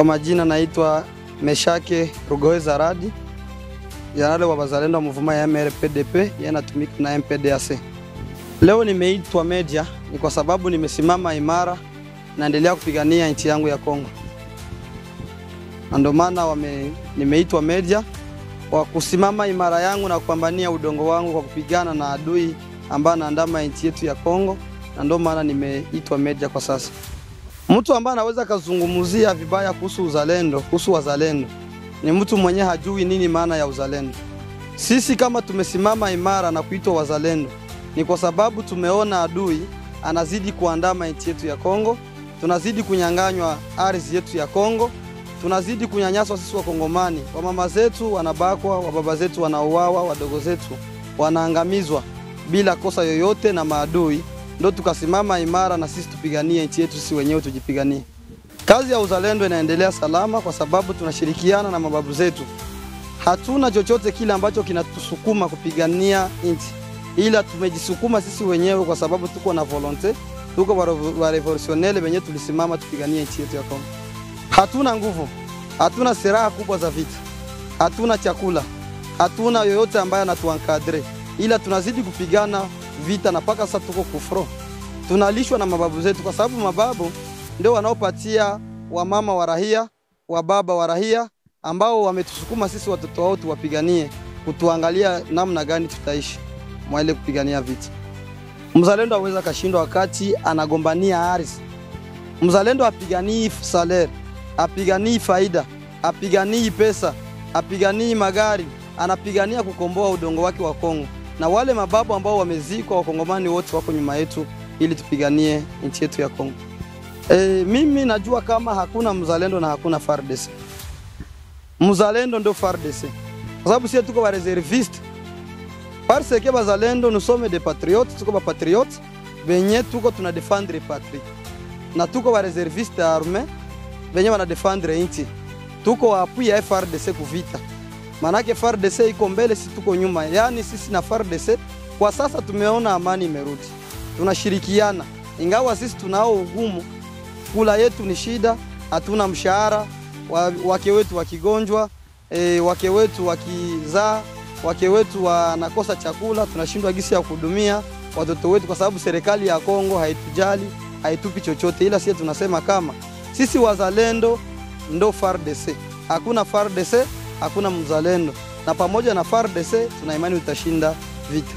Kwa majina naitwa Meshake Rugoheza Radi, Jenerali wa Wazalendo wa Muvuma ya MRPDP, yeye anatumika na MPDAC. Leo nimeitwa media ni kwa sababu nimesimama imara naendelea kupigania nchi yangu ya Kongo. Ndio maana nimeitwa media kwa kusimama imara yangu na kupambania udongo wangu kwa kupigana na adui ambaye anaandama nchi yetu ya Kongo, na ndio maana nimeitwa media kwa sasa. Mtu ambaye anaweza kuzungumzia vibaya kuhusu uzalendo, kuhusu wazalendo, ni mtu mwenye hajui nini maana ya uzalendo. Sisi kama tumesimama imara na kuitwa wazalendo, ni kwa sababu tumeona adui anazidi kuandama nchi yetu ya Kongo, tunazidi kunyang'anywa ardhi yetu ya Kongo, tunazidi kunyanyaswa sisi wa Kongomani. Wa mama zetu wanabakwa, wa baba zetu wanauawa, wadogo zetu wanaangamizwa bila kosa yoyote na maadui. Ndio tukasimama imara na sisi tupiganie nchi yetu, sisi wenyewe tujipiganie. Kazi ya uzalendo inaendelea salama kwa sababu tunashirikiana na mababu zetu. Hatuna chochote kile ambacho kinatusukuma kupigania nchi, ila tumejisukuma sisi wenyewe kwa sababu tuko na volonte, tuko wa revolutionnaire wenyewe tulisimama tupiganie nchi yetu ya Kongo. Hatuna nguvu, hatuna silaha kubwa za vita, hatuna chakula, hatuna yoyote ambaye anatuankadre, ila tunazidi kupigana vita na paka sasa tuko kufro. Tunalishwa na mababu zetu kwa sababu mababu ndio wanaopatia wamama wa rahia, wababa wa rahia ambao wametusukuma sisi watoto wao tuwapiganie, kutuangalia namna gani tutaishi mwale kupigania vita. Mzalendo hawezi kashindwa wakati anagombania ardhi. Mzalendo apiganii salary, apiganii faida, apiganii pesa, apiganii magari, anapigania kukomboa udongo wake wa Kongo. Na wale mababu ambao wamezikwa, wakongomani wote wako nyuma yetu ili tupiganie nchi yetu ya Kongo. Mimi najua kama hakuna mzalendo na hakuna FARDC. Mzalendo ndio FARDC. Kwa sababu sisi tuko wa reserviste. Parce que bazalendo nous sommes des patriotes, tuko ba patriotes, benye tuko tuna défendre patrie. Na tuko wa reserviste armée, benye wana défendre nchi. Tuko wa appui ya FARDC kuvita. Manake FARDC iko mbele, sisi tuko nyuma. Yaani sisi na FARDC kwa sasa tumeona amani imerudi. Tunashirikiana. Ingawa sisi tunao ugumu, kula yetu ni shida, hatuna mshahara, wake wetu wakigonjwa, wake wetu wakizaa, wake wetu wanakosa chakula, tunashindwa gisi ya kuhudumia watoto wetu kwa sababu serikali ya Kongo haitujali, haitupi chochote. Ila sisi tunasema kama sisi wazalendo ndo FARDC. Hakuna FARDC, hakuna mzalendo. Na pamoja na FARDC tuna imani utashinda vita.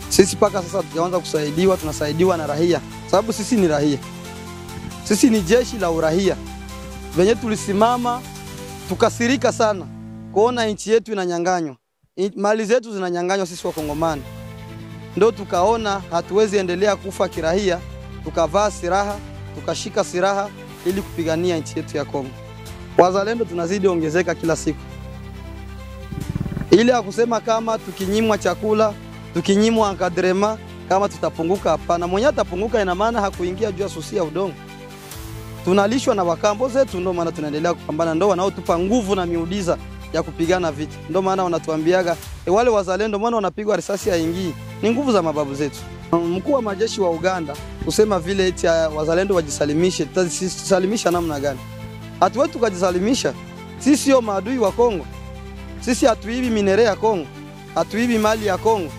Sisi paka sasa tukianza kusaidiwa, tunasaidiwa na rahia. Sababu sisi ni rahia. Sisi ni jeshi la urahia. Venye tulisimama tukasirika sana kuona nchi yetu inanyang'anywa. Mali zetu zinanyang'anywa sisi wa Kongomani. Ndio tukaona hatuwezi endelea kufa kirahia, tukavaa silaha, tukashika silaha ili kupigania nchi yetu ya Kongo. Wazalendo tunazidi ongezeka kila siku. Ile ya kusema kama tukinyimwa chakula, tukinyimwa encadrement kama tutapunguka, hapana. Mwenye atapunguka ina maana hakuingia juu ya susia udongo. Tunalishwa na wakambo zetu, ndio maana tunaendelea kupambana, ndio wanaotupa nguvu na miujiza ya kupigana vita. Ndio maana wanatuambiaga wale wazalendo mbona wanapigwa risasi haingii, ni nguvu za mababu zetu. Mkuu wa majeshi wa Uganda kusema vile eti wazalendo wajisalimishe, tutajisalimisha namna gani? Hatuwezi tukajisalimisha. Sisi sio maadui wa Kongo. Sisi hatuibi minere ya Kongo, hatuibi mali ya Kongo,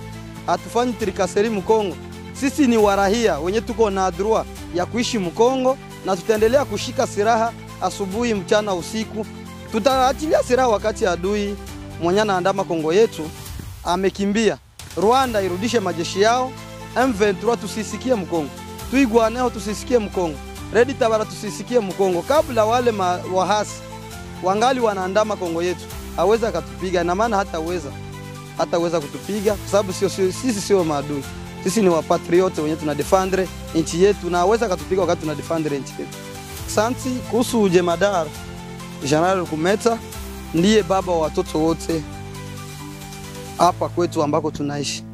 hatufanyi trikaseri Mkongo. Sisi ni warahia wenye tuko na droit ya kuishi Mkongo, na tutaendelea kushika silaha asubuhi, mchana, usiku. Tutaachilia silaha wakati adui mwenye anaandama Kongo yetu amekimbia. Rwanda irudishe majeshi yao, M23 tusisikie Mkongo, Twigwaneho tusisikie Mkongo, Redi Tabara tusisikie Mkongo. Kabla wale wahasi wangali wanaandama Kongo yetu, haweza katupiga. Na maana hataweza kutupiga kwa sababu sisi sio maadui. Sisi ni wapatriote wenye tunadefendre nchi yetu, na haweza katupiga wakati tunadefendre nchi yetu. Asante. Kuhusu Jemadar Jenerali Kumeta, ndiye baba wa watoto wote hapa kwetu ambako tunaishi.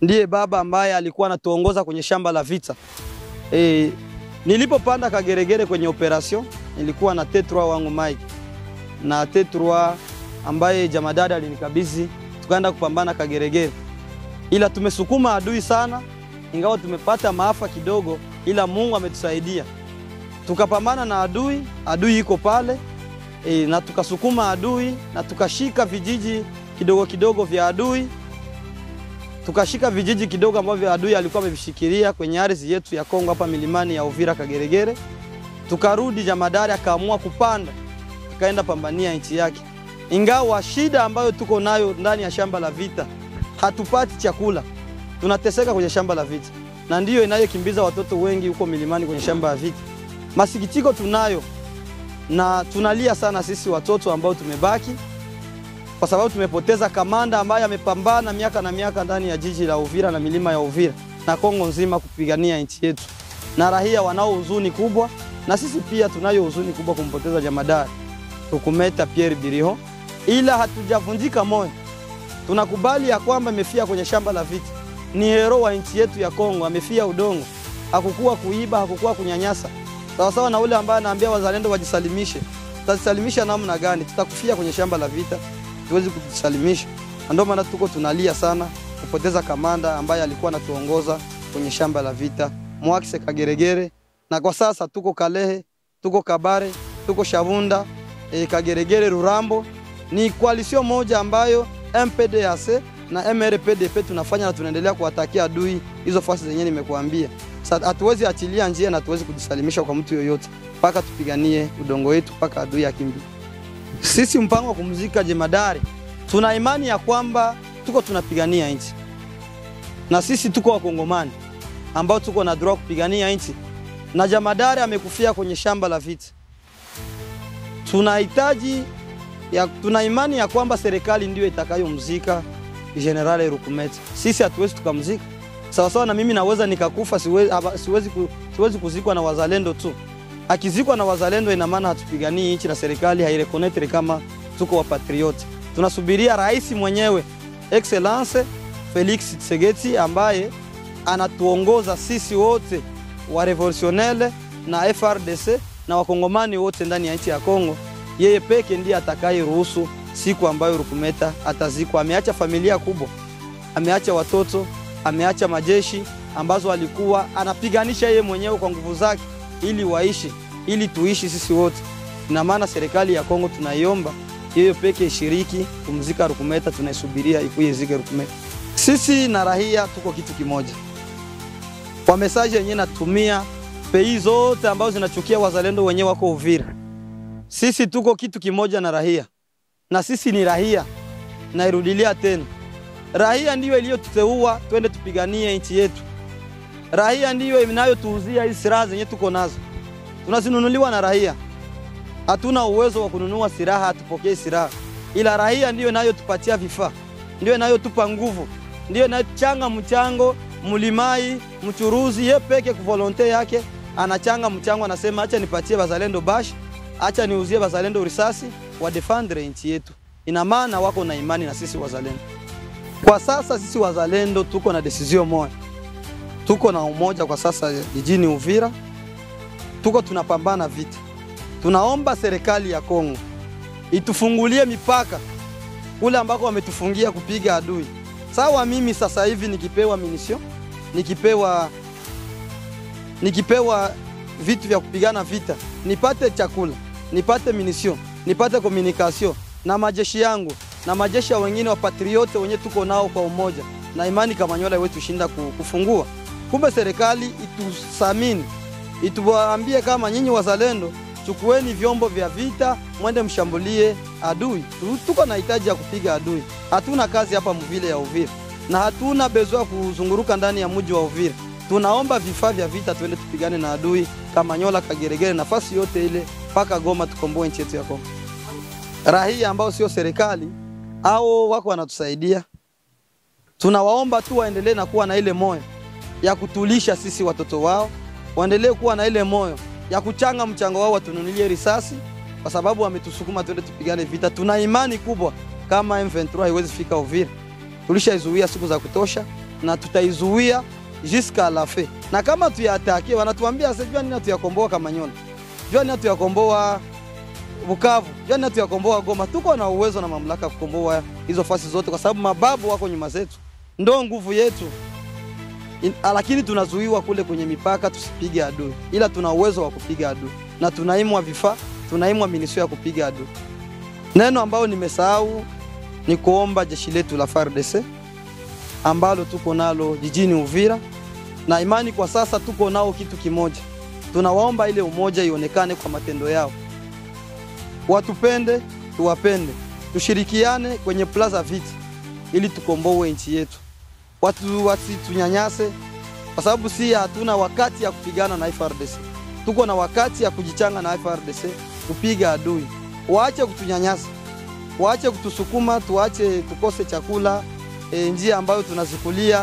Ndiye baba ambaye alikuwa anatuongoza kwenye shamba la vita. Nilipopanda Kageregere kwenye operation, nilikuwa na T3 wangu Mike. Na T3 ambaye Jamadada alinikabidhi, tukaenda kupambana Kageregere. Ila tumesukuma adui sana, ingawa tumepata maafa kidogo, ila Mungu ametusaidia. Tukapambana na adui, adui iko pale, na tukasukuma adui na tukashika vijiji kidogo kidogo vya adui. Tukashika vijiji kidogo ambavyo adui alikuwa amevishikilia kwenye ardhi yetu ya Kongo hapa milimani ya Uvira Kageregere. Tukarudi, jamadari akaamua kupanda, akaenda pambania nchi yake. Ingawa shida ambayo tuko nayo ndani ya shamba la vita, hatupati chakula, tunateseka kwenye shamba la vita, na ndiyo inayokimbiza watoto wengi huko milimani kwenye shamba la vita. Masikitiko tunayo na tunalia sana sisi watoto ambao tumebaki, kwa sababu tumepoteza kamanda ambaye amepambana miaka na miaka ndani ya jiji la Uvira na milima ya Uvira na Kongo nzima kupigania nchi yetu. Na raia wanao huzuni kubwa, na sisi pia tunayo huzuni kubwa kumpoteza jamadari Rukumeta Pierre Biriho, ila hatujavunjika moyo. Tunakubali ya kwamba amefia kwenye shamba la vita. Ni hero wa nchi yetu ya Kongo, amefia udongo. Hakukuwa kuiba, hakukuwa kunyanyasa. Sawa sawa na ule ambaye anaambia wazalendo wajisalimishe. Tutajisalimisha namna gani? Tutakufia kwenye shamba la vita. Tuwezi kujisalimisha. Ndio maana tuko tunalia sana kupoteza kamanda ambaye alikuwa anatuongoza kwenye shamba la vita, Mwakise Kageregere. Na kwa sasa tuko Kalehe, tuko Kabare, tuko Shavunda, Kageregere, Rurambo. Ni koalisio moja ambayo MPDAC na MRPDP tunafanya na tunaendelea kuwatakia adui hizo fasi zenyewe nimekuambia. Sasa hatuwezi achilia njia na hatuwezi kujisalimisha kwa mtu yoyote mpaka tupiganie udongo wetu mpaka adui akimbie. Sisi mpango wa kumzika jemadari, tuna imani ya kwamba tuko tunapigania nchi. Na sisi tuko Wakongomani ambao tuko na droit kupigania nchi. Na jamadari amekufia kwenye shamba la vita. Tuna imani ya kwamba serikali ndio itakayomzika General Rukumeta. Sisi hatuwezi tukamzika. Sawa sawa na mimi naweza nikakufa, siwezi kuzikwa na wazalendo tu. Akizikwa na wazalendo ina maana hatupiganii nchi na serikali hairekonetre kama tuko wa patrioti. Tunasubiria rais mwenyewe Excellence Felix Tshisekedi ambaye anatuongoza sisi wote wa revolutionnaire na FRDC na wakongomani wote ndani ya nchi ya Kongo. Yeye peke ndiye atakayeruhusu siku ambayo Rukumeta atazikwa. Ameacha familia kubwa, ameacha watoto, ameacha majeshi ambazo alikuwa anapiganisha yeye mwenyewe kwa nguvu zake ili waishi, ili tuishi sisi wote. Ina maana serikali ya Kongo tunaiomba yeye peke ishiriki kumzika Rukumeta, tunaisubiria ikuye zike Rukumeta. Sisi na raia tuko kitu kimoja. Kwa message yenyewe natumia pei zote ambazo zinachukia wazalendo wenyewe wako Uvira. Sisi tuko kitu kimoja na raia. Na sisi ni raia. Nairudilia tena. Raia ndiyo iliyotuteua twende tupiganie nchi yetu. Raia ndiyo inayotuuzia hizi silaha zenye tuko nazo. Tunazinunuliwa na raia. Hatuna uwezo wa kununua silaha, hatupokee silaha. Ila raia ndiyo inayotupatia vifaa. Ndiyo inayotupa nguvu. Ndiyo inayochanga mchango, Mulimai, mchuruzi yeye peke kwa volonte yake anachanga mchango, anasema acha nipatie wazalendo bash, acha niuzie wazalendo risasi wa defendre nchi yetu. Ina maana wako na imani na sisi wazalendo. Kwa sasa sisi wazalendo tuko na decision moja. Tuko na umoja kwa sasa jijini Uvira. Tuko tunapambana vita. Tunaomba serikali ya Kongo itufungulie mipaka kule ambako wametufungia kupiga adui. Sawa, mimi sasa hivi nikipewa munition, nikipewa vitu vya kupigana vita, nipate chakula, nipate munition, nipate communication na majeshi yangu na majeshi wengine wa patriote wenye tuko nao kwa umoja, na imani Kamanyola wetu shinda kufungua. Kumbe serikali itusamini, ituwaambie kama nyinyi wazalendo chukueni vyombo vya vita mwende mshambulie adui. Tuko na hitaji ya kupiga adui. Hatuna kazi hapa mvile ya Uvira na hatuna bezoa kuzunguruka ndani ya mji wa Uvira. Tunaomba vifaa vya vita tuende tupigane na adui Kamanyola, Kageregere, nafasi yote ile paka Goma, tukomboe nchi yetu ya Kongo. Raia ambao sio serikali au wako wanatusaidia, tunawaomba tu waendelee na kuwa na ile moyo ya kutulisha sisi watoto wao, waendelee kuwa na ile moyo ya kuchanga mchango wao, watununulie risasi kwa sababu wametusukuma twende tupigane vita. Tuna imani kubwa kama M23 haiwezi fika Uvira. Tulishaizuia siku za kutosha na tutaizuia jusqu'à la fin. Na kama tuyatake wanatuambia sijua nini tuyakomboa Kamanyola, jua nini tuyakomboa Bukavu, jua nini tuyakomboa Goma. Tuko na uwezo na mamlaka kukomboa hizo fasi zote kwa sababu mababu wako nyuma zetu. Ndio nguvu yetu. Lakini tunazuiwa kule kwenye mipaka tusipige adui. Ila tuna uwezo wa kupiga adui. Na tunaimwa vifaa, tunaimwa minisio ya kupiga adui. Neno ambao nimesahau ni kuomba jeshi letu la FARDC ambalo tuko nalo jijini Uvira, na imani kwa sasa tuko nao kitu kimoja. Tunawaomba ile umoja ionekane kwa matendo yao. Watupende, tuwapende. Tushirikiane kwenye plaza vita ili tukomboe nchi yetu. Watu wasitunyanyase kwa sababu si hatuna wakati ya kupigana na FARDC. Tuko na wakati ya kujichanga na FARDC kupiga adui. Waache kutunyanyasa. Waache kutusukuma, tuache tukose chakula, njia ambayo tunazikulia,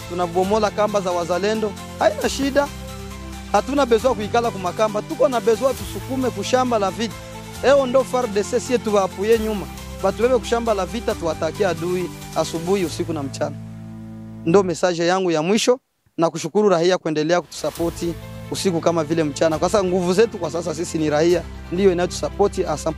tunabomola kamba za wazalendo. Haina shida. Hatuna besoa kuikala kumakamba, tuko na besoa tusukume kushamba la vita. Ndo FARDC sie tuwapuye nyuma. Batubebe kushamba la vita tuwatakia adui asubuhi, usiku na mchana. Ndo message yangu ya mwisho, na kushukuru raia kuendelea kutusapoti usiku kama vile mchana. Kwa sababu nguvu zetu kwa sasa sisi ni raia ndio inayotusapoti 100%.